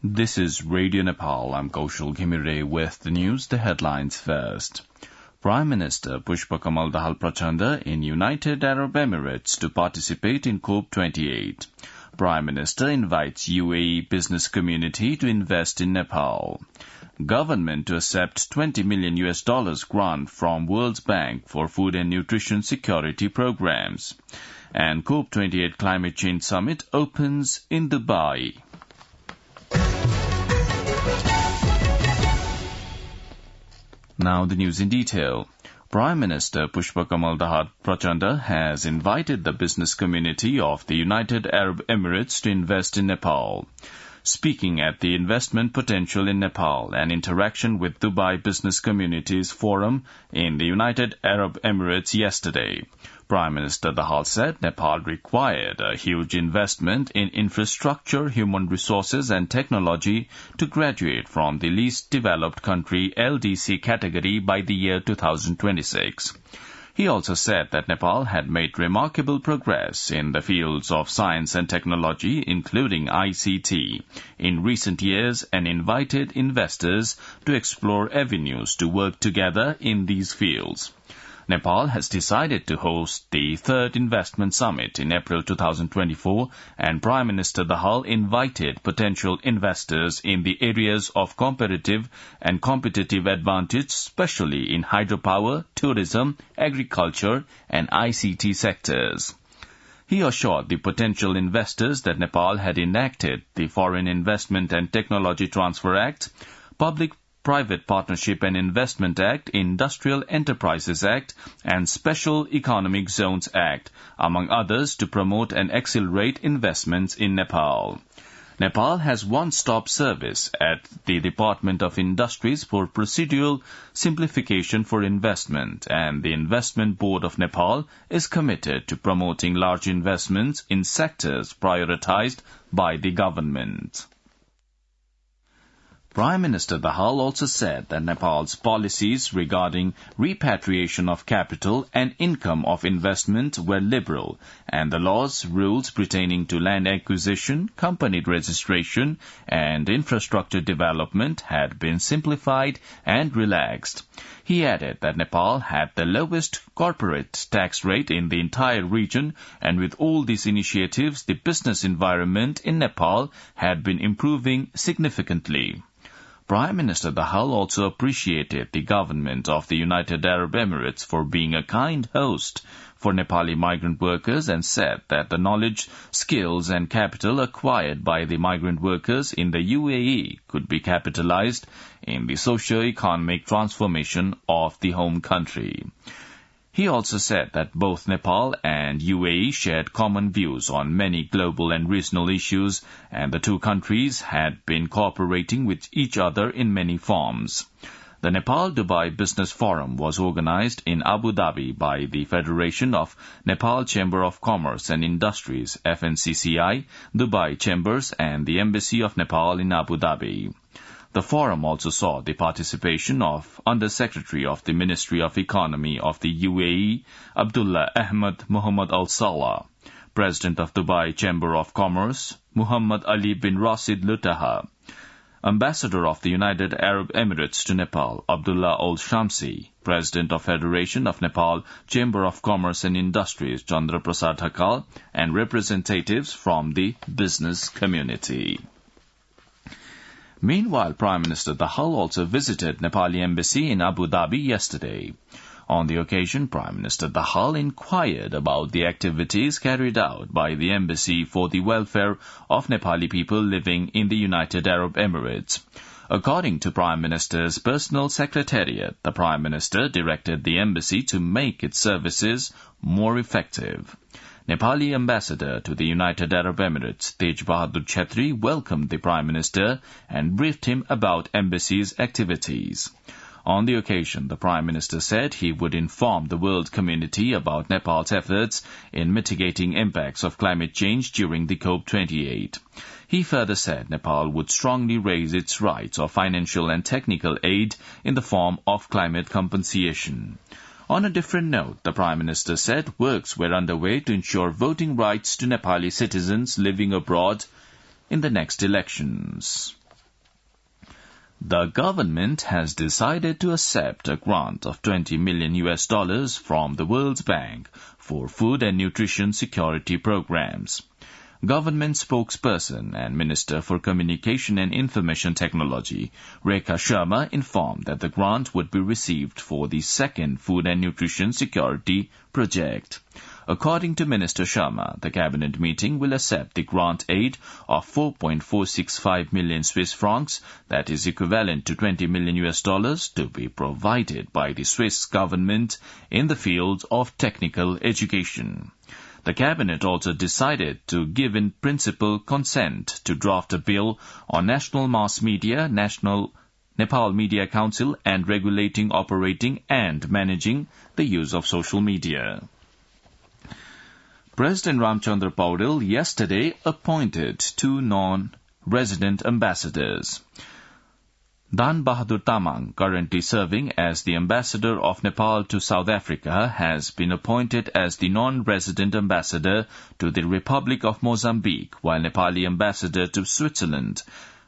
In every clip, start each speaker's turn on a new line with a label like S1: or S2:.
S1: This is Radio Nepal. I'm Kaushal Ghimire with the news, the headlines first. Prime Minister Pushpa Kamal Dahal Prachanda in United Arab Emirates to participate in COP28. Prime Minister invites UAE business community to invest in Nepal. Government to accept $20 million grant from World Bank for food and nutrition security programs. And COP28 Climate Change Summit opens in Dubai. Now the news in detail. Prime Minister Pushpa Kamal Dahal Prachanda has invited the business community of the United Arab Emirates to invest in Nepal. Speaking at the Investment Potential in Nepal and Interaction with Dubai Business Communities Forum in the United Arab Emirates yesterday, Prime Minister Dahal said Nepal required a huge investment in infrastructure, human resources and technology to graduate from the least developed country LDC category by the year 2026. He also said that Nepal had made remarkable progress in the fields of science and technology, including ICT, in recent years and invited investors to explore avenues to work together in these fields. Nepal has decided to host the third investment summit in April 2024, and Prime Minister Dahal invited potential investors in the areas of comparative and competitive advantage, especially in hydropower, tourism, agriculture, and ICT sectors. He assured the potential investors that Nepal had enacted the Foreign Investment and Technology Transfer Act, Public-Private Partnership and Investment Act, Industrial Enterprises Act, and Special Economic Zones Act, among others, to promote and accelerate investments in Nepal. Nepal has one-stop service at the Department of Industries for procedural simplification for investment, and the Investment Board of Nepal is committed to promoting large investments in sectors prioritized by the government. Prime Minister Dahal also said that Nepal's policies regarding repatriation of capital and income of investment were liberal, and the rules pertaining to land acquisition, company registration, and infrastructure development had been simplified and relaxed. He added that Nepal had the lowest corporate tax rate in the entire region, and with all these initiatives, the business environment in Nepal had been improving significantly. Prime Minister Dahal also appreciated the government of the United Arab Emirates for being a kind host for Nepali migrant workers and said that the knowledge, skills and capital acquired by the migrant workers in the UAE could be capitalized in the socio-economic transformation of the home country. He also said that both Nepal and UAE shared common views on many global and regional issues, and the two countries had been cooperating with each other in many forms. The Nepal-Dubai Business Forum was organized in Abu Dhabi by the Federation of Nepal Chamber of Commerce and Industries, FNCCI, Dubai Chambers, and the Embassy of Nepal in Abu Dhabi. The forum also saw the participation of Under-Secretary of the Ministry of Economy of the UAE, Abdullah Ahmed Muhammad Al Salah, President of Dubai Chamber of Commerce, Muhammad Ali bin Rashid Lutaha, Ambassador of the United Arab Emirates to Nepal, Abdullah Al Shamsi, President of Federation of Nepal Chamber of Commerce and Industries, Chandra Prasad Hakal, and representatives from the business community. Meanwhile, Prime Minister Dahal also visited Nepali Embassy in Abu Dhabi yesterday. On the occasion, Prime Minister Dahal inquired about the activities carried out by the embassy for the welfare of Nepali people living in the United Arab Emirates. According to Prime Minister's personal secretariat, the Prime Minister directed the embassy to make its services more effective. Nepali ambassador to the United Arab Emirates, Tej Bahadur Chhetri, welcomed the Prime Minister and briefed him about embassy's activities. On the occasion, the Prime Minister said he would inform the world community about Nepal's efforts in mitigating impacts of climate change during the COP28. He further said Nepal would strongly raise its rights of financial and technical aid in the form of climate compensation. On a different note, the Prime Minister said works were underway to ensure voting rights to Nepali citizens living abroad in the next elections. The government has decided to accept a grant of $20 million from the World Bank for food and nutrition security programs. Government spokesperson and Minister for Communication and Information Technology, Rekha Sharma, informed that the grant would be received for the second food and nutrition security project. According to Minister Sharma, the cabinet meeting will accept the grant aid of 4.465 million Swiss francs, that is equivalent to $20 million to be provided by the Swiss government in the field of technical education. The cabinet also decided to give in principle consent to draft a bill on national mass media, National Nepal Media Council, and regulating, operating and managing the use of social media. President Ramchandra Paudel yesterday appointed 2 non-resident ambassadors. Dan Bahadur Tamang, currently serving as the ambassador of Nepal to South Africa, has been appointed as the non-resident ambassador to the Republic of Mozambique, while Nepali ambassador to Switzerland,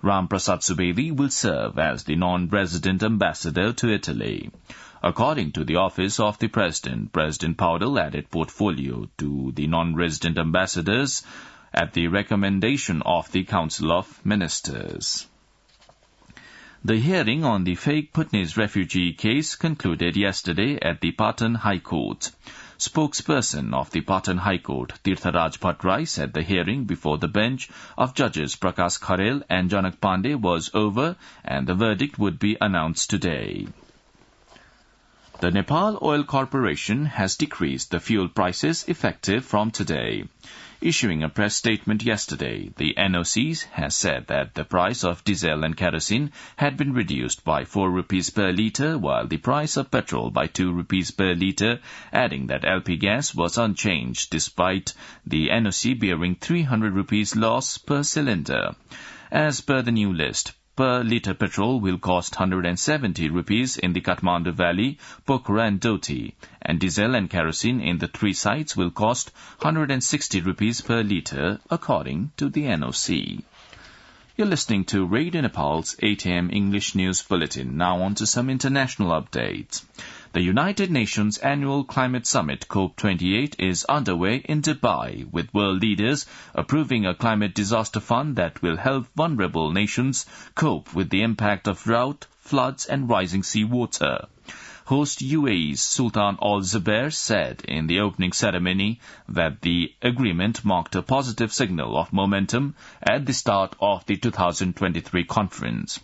S1: Ram Prasad Subedi, will serve as the non-resident ambassador to Italy. According to the office of the President, President Paudel added portfolio to the non-resident ambassadors at the recommendation of the Council of Ministers. The hearing on the fake Putney's refugee case concluded yesterday at the Patan High Court. Spokesperson of the Patan High Court, Tirtharaj Bhattrai, said the hearing before the bench of judges Prakash Kharel and Janak Pandey was over and the verdict would be announced today. The Nepal Oil Corporation has decreased the fuel prices effective from today. Issuing a press statement yesterday, the NOC has said that the price of diesel and kerosene had been reduced by 4 rupees per litre, while the price of petrol by 2 rupees per litre, adding that LP gas was unchanged despite the NOC bearing 300 rupees loss per cylinder. As per the new list, per litre petrol will cost 170 rupees in the Kathmandu Valley, Pokhara and Doti, and diesel and kerosene in the 3 sites will cost 160 rupees per litre, according to the NOC. You're listening to Radio Nepal's 8 a.m. English News Bulletin. Now on to some international updates. The United Nations Annual Climate Summit COP28 is underway in Dubai, with world leaders approving a climate disaster fund that will help vulnerable nations cope with the impact of drought, floods and rising seawater. Host UAE's Sultan Al Zubair said in the opening ceremony that the agreement marked a positive signal of momentum at the start of the 2023 conference.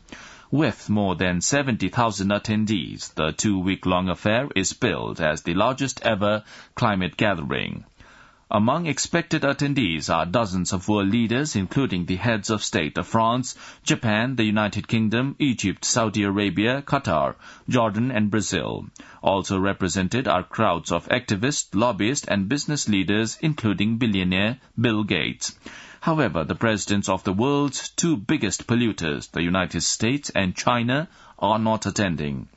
S1: With more than 70,000 attendees, the 2-week-long affair is billed as the largest ever climate gathering. Among expected attendees are dozens of world leaders, including the heads of state of France, Japan, the United Kingdom, Egypt, Saudi Arabia, Qatar, Jordan and Brazil. Also represented are crowds of activists, lobbyists and business leaders, including billionaire Bill Gates. However, the presidents of the world's 2 biggest polluters, the United States and China, are not attending.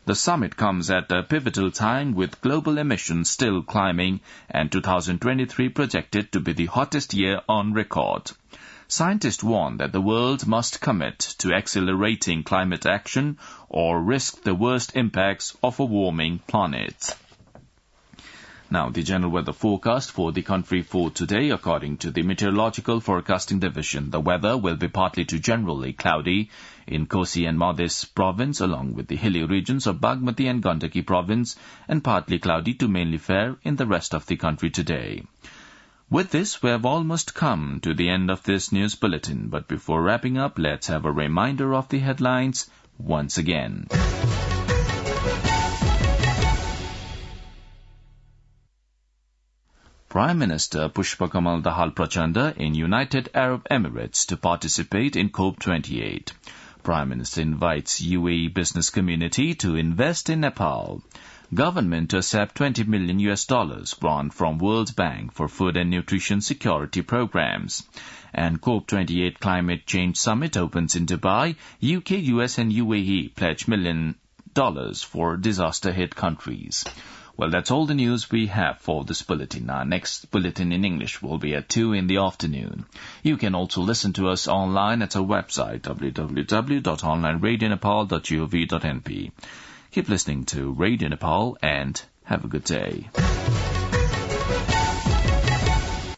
S1: The summit comes at a pivotal time with global emissions still climbing and 2023 projected to be the hottest year on record. Scientists warn that the world must commit to accelerating climate action or risk the worst impacts of a warming planet. Now, the general weather forecast for the country for today, according to the Meteorological Forecasting Division. The weather will be partly to generally cloudy in Kosi and Madhya province, along with the hilly regions of Bagmati and Gandaki province, and partly cloudy to mainly fair in the rest of the country today. With this, we have almost come to the end of this news bulletin, but before wrapping up, let's have a reminder of the headlines once again. Prime Minister Pushpakamal Dahal Prachanda in United Arab Emirates to participate in COP28. Prime Minister invites UAE business community to invest in Nepal. Government to accept $20 million grant from World Bank for food and nutrition security programs. And COP28 Climate Change Summit opens in Dubai. UK, US and UAE pledge $1 million for disaster-hit countries. Well, that's all the news we have for this bulletin. Our next bulletin in English will be at 2 in the afternoon. You can also listen to us online at our website, www.onlineradionepal.gov.np. Keep listening to Radio Nepal and have a good day.